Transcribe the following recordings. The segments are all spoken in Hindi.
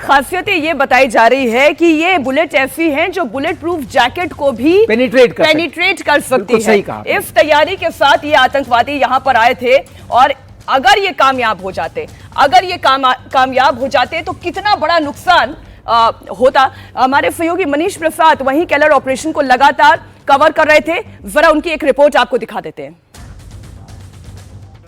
खासियतें ये बताई जा रही है कि ये बुलेट ऐसी हैं जो बुलेट प्रूफ जैकेट को भी पेनिट्रेट कर सकती है। इस तैयारी के साथ ये आतंकवादी यहाँ पर आए थे और अगर ये कामयाब हो जाते तो कितना बड़ा नुकसान होता। हमारे सहयोगी मनीष प्रसाद वहीं केलर ऑपरेशन को लगातार कवर कर रहे थे, जरा उनकी एक रिपोर्ट आपको दिखा देते हैं।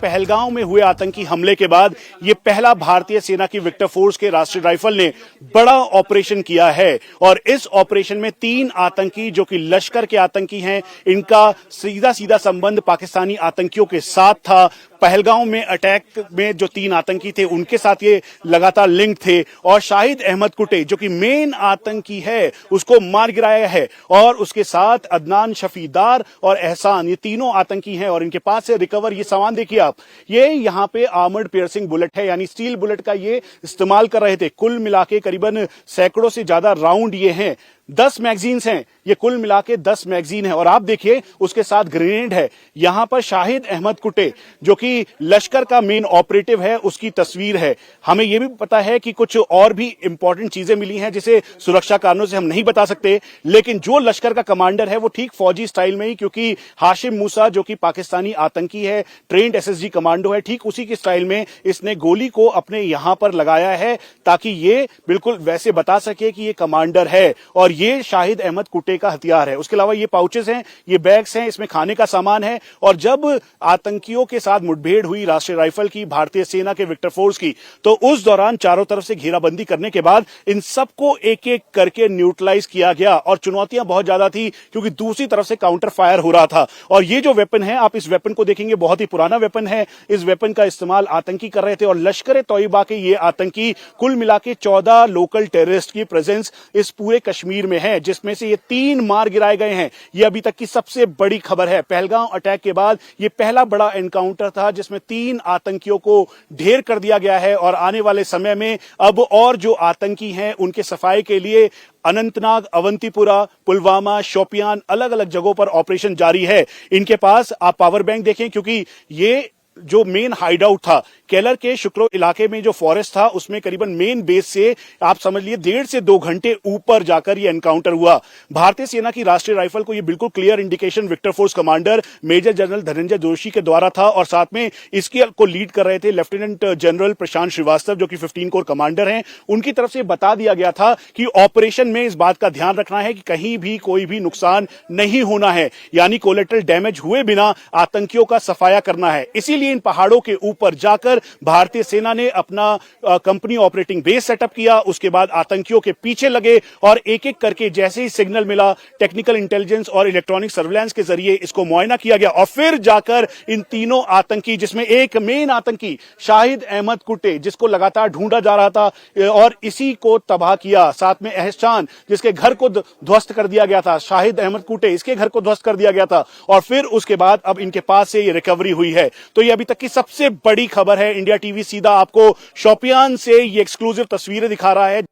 पहलगांव में हुए आतंकी हमले के बाद ये पहला भारतीय सेना की विक्टर फोर्स के राष्ट्रीय राइफल ने बड़ा ऑपरेशन किया है और इस ऑपरेशन में 3 आतंकी जो कि लश्कर के आतंकी हैं, इनका सीधा संबंध पाकिस्तानी आतंकियों के साथ था। पहलगांव में अटैक में जो 3 आतंकी थे उनके साथ ये लगातार लिंक थे और शाहिद अहमद कुटे जो कि मेन आतंकी है उसको मार गिराया है और उसके साथ अदनान शफीदार और एहसान, ये तीनों आतंकी हैं और इनके पास से रिकवर ये सामान देखिए आप, ये यहाँ पे आर्मर्ड पियर्सिंग बुलेट है, यानी स्टील बुलेट का ये इस्तेमाल कर रहे थे। कुल मिला के करीबन सैकड़ों से ज्यादा राउंड ये हैं, 10 मैगजीन्स हैं, ये कुल मिला के 10 मैगजीन है और आप देखिए उसके साथ ग्रेनेड है। यहां पर शाहिद अहमद कुटे जो कि लश्कर का मेन ऑपरेटिव है उसकी तस्वीर है। हमें यह भी पता है कि कुछ और भी इंपॉर्टेंट चीजें मिली हैं जिसे सुरक्षा कारणों से हम नहीं बता सकते, लेकिन जो लश्कर का कमांडर है वो ठीक फौजी स्टाइल में ही, क्योंकि हाशिम मूसा जो कि पाकिस्तानी आतंकी है, ट्रेंड एसएसजी कमांडो है, ठीक उसी के स्टाइल में इसने गोली को अपने यहां पर लगाया है ताकि ये बिल्कुल वैसे बता सके कि ये कमांडर है और ये शाहिद अहमद कुटे का हथियार है। उसके अलावा ये पाउचेस हैं, ये बैग्स हैं, इसमें खाने का सामान है और जब आतंकियों के साथ मुठभेड़ हुई राष्ट्रीय राइफल की, भारतीय सेना के विक्टर फोर्स की, तो उस दौरान चारों तरफ से घेराबंदी करने के बाद इन सबको एक एक करके न्यूट्रलाइज किया गया और चुनौतियां बहुत ज्यादा थी क्योंकि दूसरी तरफ से काउंटर फायर हो रहा था। और ये जो वेपन है, आप इस वेपन को देखेंगे, बहुत ही पुराना वेपन है। इस वेपन का इस्तेमाल आतंकी कर रहे थे और लश्कर तौयबा के ये आतंकी, कुल मिला के 14 लोकल टेररिस्ट की प्रेजेंस इस पूरे कश्मीर में है, जिसमें से ये 3 मार गिराए गए हैं। ये अभी तक की सबसे बड़ी खबर है। पहलगांव अटैक के बाद ये पहला बड़ा एनकाउंटर था जिसमें 3 आतंकियों को ढेर कर दिया गया है और आने वाले समय में अब और जो आतंकी हैं उनके सफाई के लिए अनंतनाग, अवंतीपुरा, पुलवामा, शोपियान, अलग अलग जगहों पर ऑपरेशन जारी है। इनके पास आप पावर बैंक देखें, क्योंकि ये जो मेन हाइडआउट था केलर के शुक्रो इलाके में, जो फॉरेस्ट था उसमें करीबन मेन बेस से आप समझ लिए 1.5 से 2 घंटे ऊपर जाकर ये एनकाउंटर हुआ। भारतीय सेना की राष्ट्रीय राइफल को ये बिल्कुल clear indication victor force commander major general Dhananjay Joshi के द्वारा था और साथ में इसके को लीड कर रहे थे लेफ्टिनेंट जनरल प्रशांत श्रीवास्तव जो कि 15 कोर कमांडर हैं। उनकी तरफ से बता दिया गया था कि ऑपरेशन में इस बात का ध्यान रखना है कि कहीं भी कोई भी नुकसान नहीं होना है, यानी कोलेटरल डैमेज हुए बिना आतंकियों का सफाया करना है। इसीलिए इन पहाड़ों के ऊपर जाकर भारतीय सेना ने अपना कंपनी ऑपरेटिंग बेस सेटअप किया। उसके बाद आतंकियों के पीछे लगे और एक एक करके जैसे ही सिग्नल मिला, टेक्निकल इंटेलिजेंस और इलेक्ट्रॉनिक सर्विलांस के जरिए इसको मुआयना किया गया और फिर जाकर इन तीनों आतंकी, जिसमें एक मेन आतंकी शाहिद अहमद कुटे जिसको लगातार ढूंढा जा रहा था और इसी को तबाह किया, साथ में एहसान जिसके घर को ध्वस्त कर दिया गया था, शाहिद अहमद कुटे इसके घर को ध्वस्त कर दिया गया था और फिर उसके बाद अब इनके पास से ये रिकवरी हुई है। तो ये अभी तक की सबसे बड़ी खबर है। इंडिया टीवी सीधा आपको शोपियान से ये एक्सक्लूसिव तस्वीरें दिखा रहा है।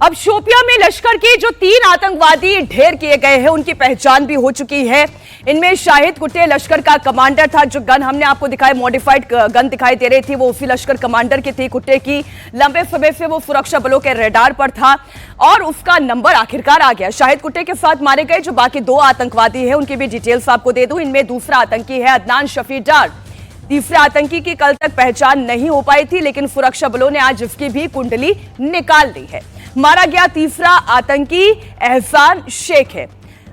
अब शोपियां में लश्कर के जो 3 आतंकवादी ढेर किए गए हैं उनकी पहचान भी हो चुकी है। इनमें शाहिद कुटे लश्कर का कमांडर था। जो गन हमने आपको दिखाई, मॉडिफाइड गन दिखाई दे रही थी, वो उसी लश्कर कमांडर की थी। कुटे की लंबे समय से वो सुरक्षा बलों के रडार पर था और उसका नंबर आखिरकार आ गया। शाहिद कुटे के साथ मारे गए जो बाकी 2 आतंकवादी हैं उनकी भी डिटेल्स आपको दे दूं। इनमें दूसरा आतंकी है अदनान शफीदार। तीसरे आतंकी की कल तक पहचान नहीं हो पाई थी, लेकिन सुरक्षा बलों ने आज इसकी भी कुंडली निकाल ली है। मारा गया तीसरा आतंकी एहसान शेख है।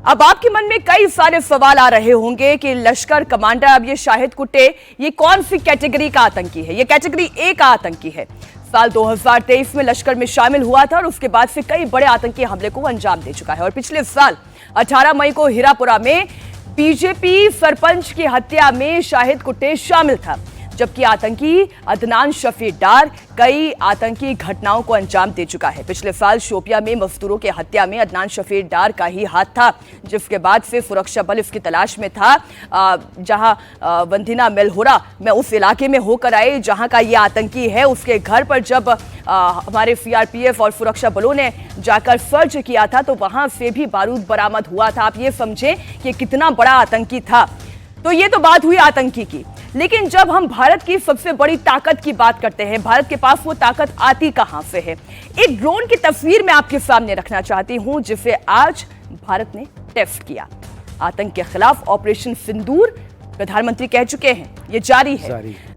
अब आपके मन में कई सारे सवाल आ रहे होंगे कि लश्कर कमांडर, अब ये शाहिद कुटे, ये कौन सी कैटेगरी का आतंकी है? ये कैटेगरी ए का आतंकी है। साल 2023 में लश्कर में शामिल हुआ था और उसके बाद से कई बड़े आतंकी हमले को अंजाम दे चुका है और पिछले साल 18 मई को हीरापुरा में बीजेपी सरपंच की हत्या में शाहिद कुटे शामिल था, जबकि आतंकी अदनान शफीदार कई आतंकी घटनाओं को अंजाम दे चुका है। पिछले साल शोपिया में मजदूरों की हत्या में अदनान शफीदार का ही हाथ था, जिसके बाद से सुरक्षा बल इसकी तलाश में था। जहां वंदिना मेलहोरा में उस इलाके में होकर आए जहां का ये आतंकी है, उसके घर पर जब हमारे सीआरपीएफ और सुरक्षा बलों ने जाकर सर्च किया था तो वहां से भी बारूद बरामद हुआ था। आप ये समझें कि कितना बड़ा आतंकी था। तो ये तो बात हुई आतंकी की, लेकिन जब हम भारत की सबसे बड़ी ताकत की बात करते हैं, भारत के पास वो ताकत आती कहां से है? एक ड्रोन की तस्वीर मैं आपके सामने रखना चाहती हूं, जिसे आज भारत ने टेस्ट किया। आतंक के खिलाफ ऑपरेशन सिंदूर प्रधानमंत्री कह चुके हैं, ये जारी है।